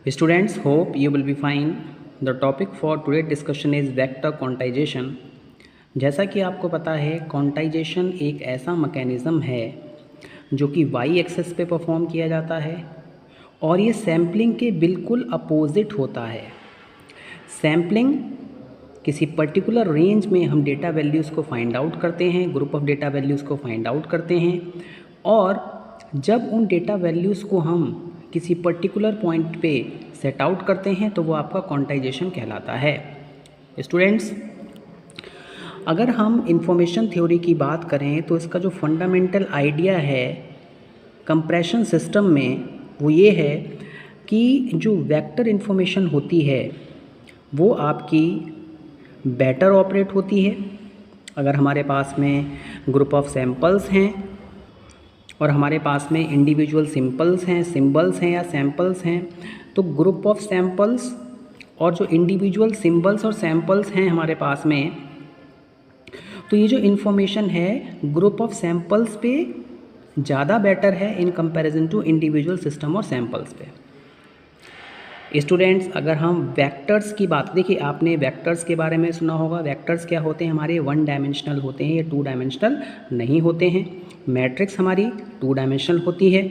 Students, hope you will be fine. The topic for today's discussion is vector quantization. जैसा कि आपको पता है, क्वांटाइजेशन एक ऐसा मैकेनिज़्म है जो कि वाई एक्सेस पे परफॉर्म किया जाता है और ये सैम्पलिंग के बिल्कुल अपोजिट होता है। सैम्पलिंग किसी पर्टिकुलर रेंज में हम डेटा वैल्यूज़ को फाइंड आउट करते हैं, ग्रुप ऑफ डेटा वैल्यूज़ को फाइंड आउट करते हैं और जब उन डेटा वैल्यूज़ को हम किसी पर्टिकुलर पॉइंट पे सेट आउट करते हैं तो वो आपका क्वांटाइजेशन कहलाता है। स्टूडेंट्स, अगर हम इंफॉर्मेशन थ्योरी की बात करें तो इसका जो फंडामेंटल आइडिया है कंप्रेशन सिस्टम में वो ये है कि जो वेक्टर इंफॉर्मेशन होती है वो आपकी बेटर ऑपरेट होती है अगर हमारे पास में ग्रुप ऑफ सैम्पल्स हैं और हमारे पास में इंडिविजुअल सिंबल्स हैं या सैम्पल्स हैं। तो ग्रुप ऑफ सैम्पल्स और जो इंडिविजुअल सिंबल्स और सैम्पल्स हैं हमारे पास में, तो ये जो इन्फॉर्मेशन है ग्रुप ऑफ सैम्पल्स पे ज़्यादा बेटर है in comparison to individual system और सैम्पल्स पे। स्टूडेंट्स, अगर हम वेक्टर्स की बात, देखिए आपने वेक्टर्स के बारे में सुना होगा। वेक्टर्स क्या होते हैं? हमारे 1 डायमेंशनल होते हैं, ये 2 डायमेंशनल नहीं होते हैं। मैट्रिक्स हमारी 2 डायमेंशनल होती है।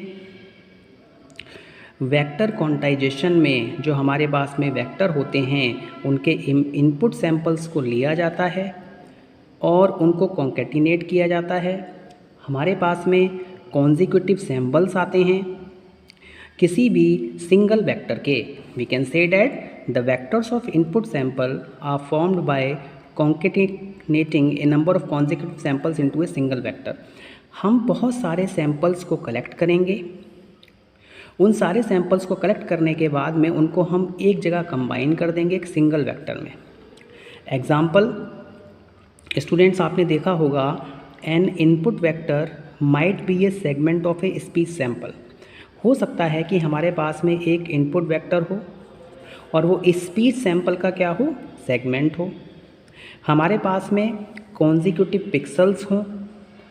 वेक्टर क्वांटाइजेशन में जो हमारे पास में वेक्टर होते हैं उनके इनपुट सैंपल्स को लिया जाता है और उनको कॉन्कैटिनेट किया जाता है। हमारे पास में कॉन्जिक्यूटिव सैंपल्स आते हैं किसी भी सिंगल वेक्टर के। We can say that the vectors of input sample are formed by concatenating a number of consecutive samples into a single vector. हम बहुत सारे सैंपल्स को कलेक्ट करेंगे। उन सारे सैंपल्स को कलेक्ट करने के बाद में उनको हम एक जगह कंबाइन कर देंगे एक सिंगल वेक्टर में। एग्जाम्पल, स्टूडेंट्स आपने देखा होगा N input vector might be A segment of a speech sample. हो सकता है कि हमारे पास में एक इनपुट वेक्टर हो और वो स्पीच सैंपल का क्या हो? सेगमेंट हो। हमारे पास में कॉन्जिक्यूटिव पिक्सल्स हों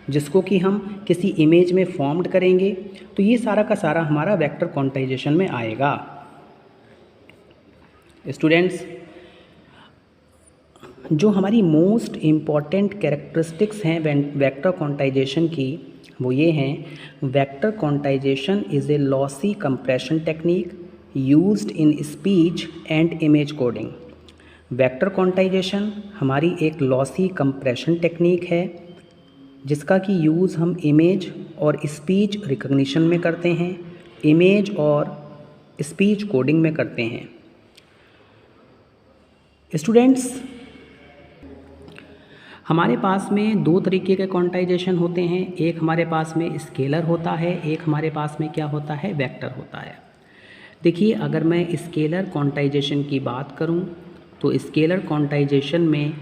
जिसको कि हम किसी इमेज में फॉर्म्ड करेंगे। तो ये सारा का सारा हमारा वेक्टर क्वांटाइजेशन में आएगा। स्टूडेंट्स, जो हमारी मोस्ट इम्पॉर्टेंट कैरेक्टरिस्टिक्स हैं वेक्टर क्वांटाइजेशन की वो ये हैं। Vector quantization is a lossy compression technique used in speech and image coding. Vector quantization हमारी एक लॉसी कंप्रेशन टेक्निक है जिसका कि यूज़ हम इमेज और स्पीच रिकग्निशन में करते हैं, इमेज और स्पीच कोडिंग में करते हैं। स्टूडेंट्स, हमारे पास में 2 तरीके के क्वांटाइजेशन होते हैं। एक हमारे पास में स्केलर होता है, एक हमारे पास में क्या होता है? वेक्टर होता है। देखिए, अगर मैं स्केलर क्वांटाइजेशन की बात करूं तो स्केलर क्वांटाइजेशन में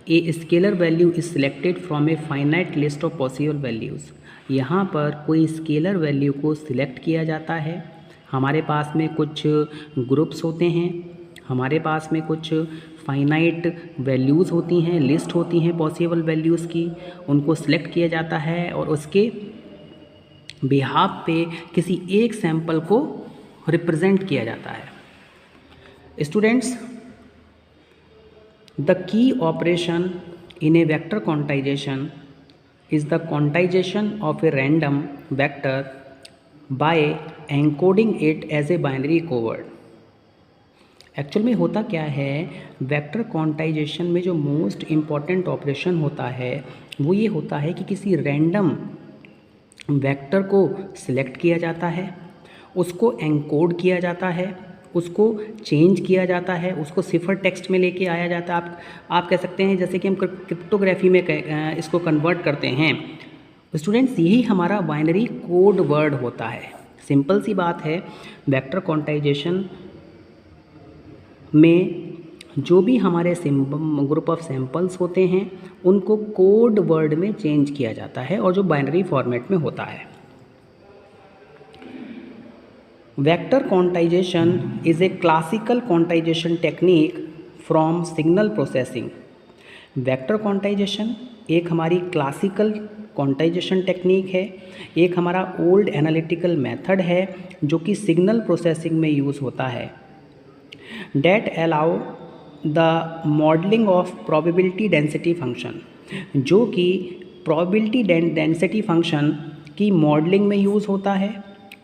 a scalar value is selected from a finite list of possible values. यहाँ पर कोई स्केलर वैल्यू को सिलेक्ट किया जाता है। हमारे पास में कुछ ग्रुप्स होते हैं, हमारे पास में कुछ फाइनाइट वैल्यूज़ होती हैं, लिस्ट होती हैं पॉसिबल वैल्यूज़ की, उनको सिलेक्ट किया जाता है और उसके बिहाफ पे किसी एक सैंपल को रिप्रेजेंट किया जाता है। Students, the key operation in a vector quantization is the quantization of a random vector by encoding it as a binary codeword. Actual में होता क्या है, वेक्टर क्वांटाइजेशन में जो मोस्ट इम्पॉर्टेंट ऑपरेशन होता है वो ये होता है कि किसी रैंडम वेक्टर को सिलेक्ट किया जाता है, उसको एनकोड किया जाता है, उसको चेंज किया जाता है, उसको सिफर टेक्स्ट में लेके आया जाता है। आप कह सकते हैं जैसे कि हम क्रिप्टोग्राफी में इसको कन्वर्ट करते हैं। स्टूडेंट्स, यही हमारा बाइनरी कोड वर्ड होता है। सिंपल सी बात है, वेक्टर क्वांटाइजेशन में जो भी हमारे ग्रुप ऑफ सैंपल्स होते हैं उनको कोड वर्ड में चेंज किया जाता है और जो बाइनरी फॉर्मेट में होता है। Vector quantization is a classical quantization technique from signal processing. Vector quantization एक हमारी क्लासिकल क्वांटाइजेशन टेक्निक है, एक हमारा ओल्ड एनालिटिकल मेथड है जो कि सिग्नल प्रोसेसिंग में यूज़ होता है, that allow the modelling of probability density function, जो कि प्रोबेबिलिटी डेंसिटी फंक्शन की मॉडलिंग में यूज़ होता है।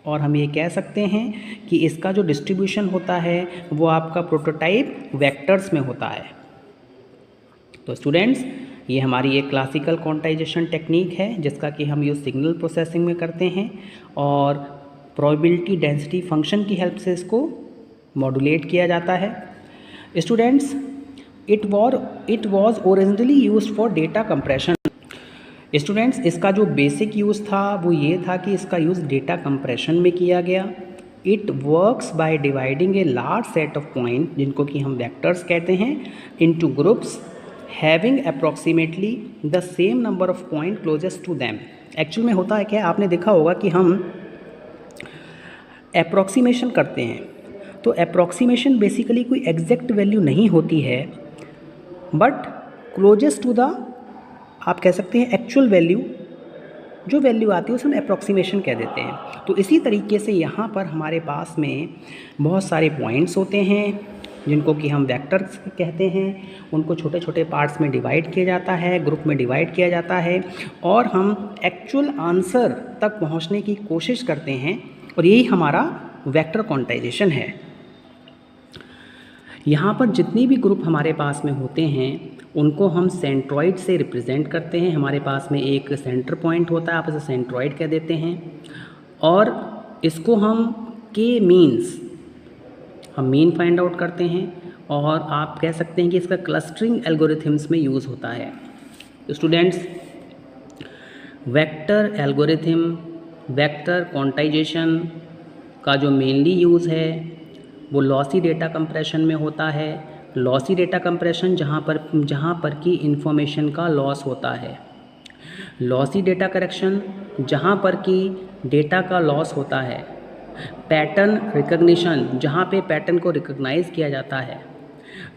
और हम ये कह सकते हैं कि इसका जो डिस्ट्रीब्यूशन होता है वो आपका प्रोटोटाइप वेक्टर्स में होता है। तो स्टूडेंट्स, ये हमारी एक क्लासिकल क्वांटाइजेशन टेक्निक है जिसका कि हम यूज़ सिग्नल प्रोसेसिंग में करते हैं और प्रोबेबिलिटी डेंसिटी फंक्शन की हेल्प से इसको मॉड्यूलेट किया जाता है। Students, it was originally used for data compression. Students, इसका जो बेसिक यूज़ था वो ये था कि इसका यूज़ डेटा कंप्रेशन में किया गया। It works by dividing a large set of point, जिनको कि हम वेक्टर्स कहते हैं, into groups having approximately the same number of point closest to them. Actual में होता है क्या, आपने देखा होगा कि हम अप्रॉक्सीमेशन करते हैं, तो अप्रॉक्सीमेशन बेसिकली कोई एग्जैक्ट वैल्यू नहीं होती है, बट क्लोजेस्ट टू द, आप कह सकते हैं एक्चुअल वैल्यू, जो वैल्यू आती है उसे हम अप्रॉक्सीमेशन कह देते हैं। तो इसी तरीके से यहाँ पर हमारे पास में बहुत सारे पॉइंट्स होते हैं जिनको कि हम वेक्टर्स कहते हैं। उनको छोटे छोटे पार्ट्स में डिवाइड किया जाता है, ग्रुप में डिवाइड किया जाता है, और हम एक्चुअल आंसर तक पहुँचने की कोशिश करते हैं, और यही हमारा वेक्टर क्वांटाइजेशन है। यहाँ पर जितनी भी ग्रुप हमारे पास में होते हैं उनको हम सेंट्रॉइड से रिप्रेजेंट करते हैं। हमारे पास में एक सेंटर पॉइंट होता है, आप इसे सेंट्रॉइड कह देते हैं, और इसको हम के मीन्स, हम मीन फाइंड आउट करते हैं, और आप कह सकते हैं कि इसका क्लस्टरिंग एल्गोरिथम्स में यूज़ होता है। Students, vector algorithm, vector quantization का जो मेनली यूज़ है वो लॉसी डेटा कंप्रेशन में होता है। लॉसी डेटा कंप्रेशन जहाँ पर कि इंफॉर्मेशन का लॉस होता है। लॉसी डेटा करेक्शन जहाँ पर कि डेटा का लॉस होता है। पैटर्न रिकग्निशन जहाँ पे पैटर्न को रिकग्नाइज किया जाता है।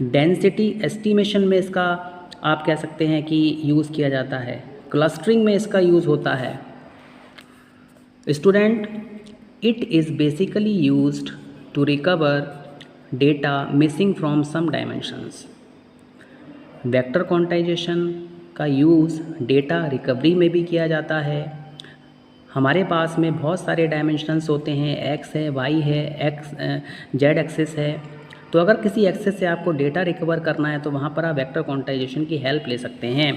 डेंसिटी एस्टिमेशन में इसका आप कह सकते हैं कि यूज़ किया जाता है। क्लस्टरिंग में इसका यूज़ होता है। Student, it is basically used to recover data missing from some dimensions। Vector quantization का यूज़ डेटा रिकवरी में भी किया जाता है। हमारे पास में बहुत सारे डायमेंशंस होते हैं, एक्स है, वाई है, जेड एक्सिस है। तो अगर किसी एक्सिस से आपको डेटा रिकवर करना है तो वहाँ पर आप वेक्टर क्वांटाइजेशन की हेल्प ले सकते हैं।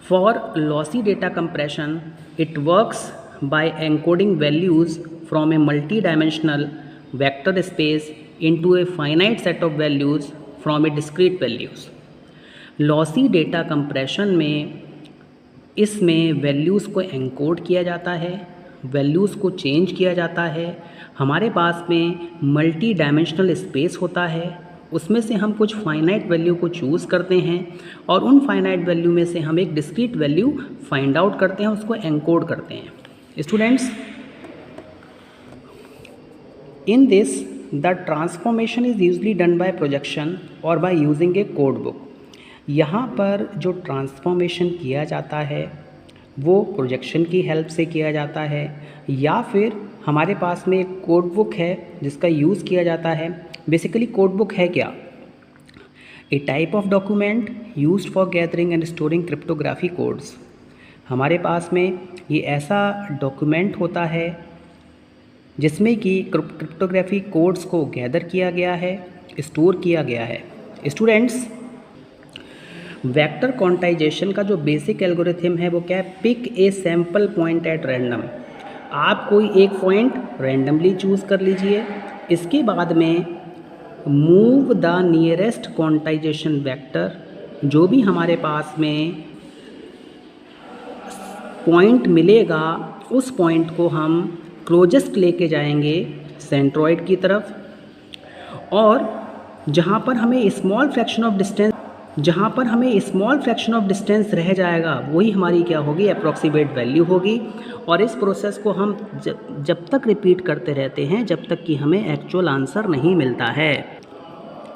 For lossy data compression it works by encoding values from a multi-dimensional vector space into a finite set of values from a discrete values। Lossy data compression में इसमें वैल्यूज़ को encode किया जाता है, वैल्यूज़ को चेंज किया जाता है। हमारे पास में मल्टी डायमेंशनल स्पेस होता है, उसमें से हम कुछ फाइनाइट वैल्यू को चूज़ करते हैं, और उन फाइनाइट वैल्यू में से हम एक डिस्क्रीट वैल्यू फाइंड आउट करते हैं, उसको एनकोड करते हैं। Students, in this the transformation is usually done by projection or by using a code book। यहाँ पर जो ट्रांसफॉर्मेशन किया जाता है वो प्रोजेक्शन की हेल्प से किया जाता है, या फिर हमारे पास में एक कोड बुक है जिसका यूज़ किया जाता है। बेसिकली कोड बुक है क्या? A type of document used for gathering and storing cryptography codes. हमारे पास में ये ऐसा डॉक्यूमेंट होता है जिसमें कि क्रिप्टोग्राफी कोड्स को गैदर किया गया है, स्टोर किया गया है। स्टूडेंट्स, वेक्टर क्वांटाइजेशन का जो बेसिक एल्गोरिथम है वो क्या है? Pick a sample point at random. आप कोई एक पॉइंट रैंडमली चूज़ कर लीजिए, इसके बाद में move the nearest quantization vector, जो भी हमारे पास में पॉइंट मिलेगा उस पॉइंट को हम क्लोजेस्ट लेके जाएंगे सेंट्रॉइड की तरफ, और जहाँ पर हमें स्मॉल फ्रैक्शन ऑफ डिस्टेंस रह जाएगा वही हमारी क्या होगी? अप्रॉक्सीमेट वैल्यू होगी। और इस प्रोसेस को हम जब तक रिपीट करते रहते हैं जब तक कि हमें एक्चुअल आंसर नहीं मिलता है।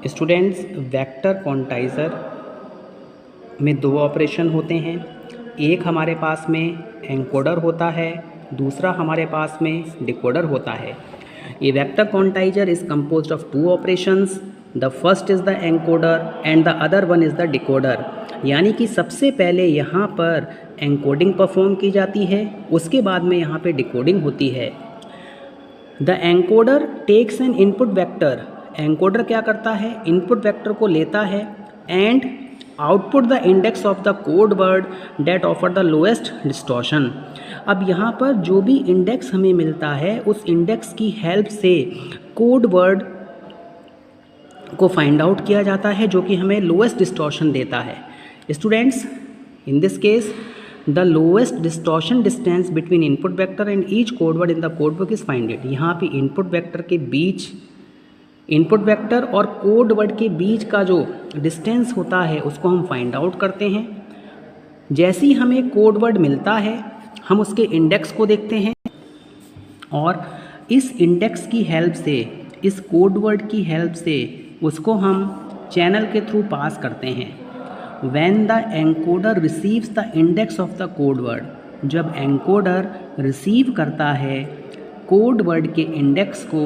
स्टूडेंट्स, वेक्टर क्वांटाइज़र में दो ऑपरेशन होते हैं। एक हमारे पास में एनकोडर होता है, दूसरा हमारे पास में डिकोडर होता है। A vector quantizer is composed of two operations, the first is the encoder and the other one is the decoder. यानी कि सबसे पहले यहाँ पर एनकोडिंग परफॉर्म की जाती है, उसके बाद में यहाँ पे डिकोडिंग होती है। The encoder takes an input vector, encoder क्या करता है, इनपुट वेक्टर को लेता है and output the index of the code word that offer the lowest distortion. अब यहाँ पर जो भी इंडेक्स हमें मिलता है उस इंडेक्स की हेल्प से कोड वर्ड को फाइंड आउट किया जाता है जो कि हमें लोएस्ट डिस्टॉर्शन देता है। Students, in this case the lowest distortion distance between input vector and each code word in the code book is finded. यहाँ पे इनपुट वेक्टर के बीच, इनपुट वेक्टर और कोड वर्ड के बीच का जो डिस्टेंस होता है उसको हम फाइंड आउट करते हैं। जैसे ही हमें कोड वर्ड मिलता है हम उसके इंडेक्स को देखते हैं और इस इंडेक्स की हेल्प से, इस कोड वर्ड की हेल्प से उसको हम चैनल के थ्रू पास करते हैं। When the encoder receives the index of the code word, जब एनकोडर रिसीव करता है कोड वर्ड के इंडेक्स को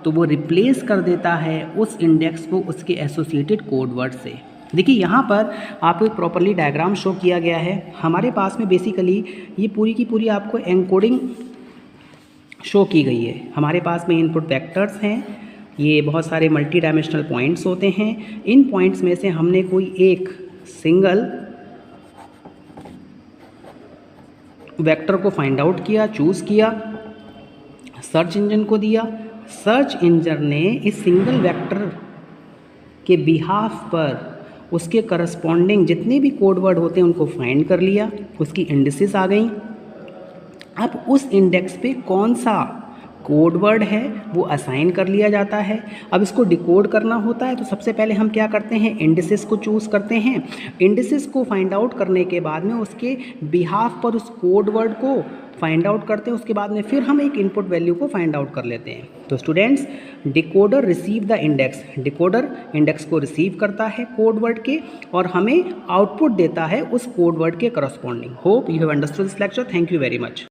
तो वो रिप्लेस कर देता है उस इंडेक्स को उसके एसोसिएटेड कोड वर्ड से। देखिए यहाँ पर आपको एक प्रॉपरली डायग्राम शो किया गया है। हमारे पास में बेसिकली ये पूरी की पूरी आपको एनकोडिंग शो की गई है। हमारे पास में इनपुट वेक्टर्स हैं, ये बहुत सारे मल्टी डायमेंशनल पॉइंट्स होते हैं। इन पॉइंट्स में से हमने कोई एक सिंगल वेक्टर को फाइंड आउट किया, चूज़ किया, सर्च इंजन को दिया। सर्च इंजन ने इस सिंगल वेक्टर के बिहाफ पर उसके करस्पॉन्डिंग जितने भी कोड वर्ड होते हैं उनको फाइंड कर लिया, उसकी इंडेक्सेस आ गई। अब उस इंडेक्स पे कौन सा कोड वर्ड है वो असाइन कर लिया जाता है। अब इसको डिकोड करना होता है तो सबसे पहले हम क्या करते हैं, इंडिसेस को चूज़ करते हैं। इंडिसेस को फाइंड आउट करने के बाद में उसके बिहाफ पर उस कोड वर्ड को फाइंड आउट करते हैं। उसके बाद में फिर हम एक इनपुट वैल्यू को फाइंड आउट कर लेते हैं। तो students, decoder receive the index, decoder index को रिसीव करता है कोड वर्ड के और हमें आउटपुट देता है उस कोड वर्ड के corresponding. Hope you have understood this lecture. Thank you very much.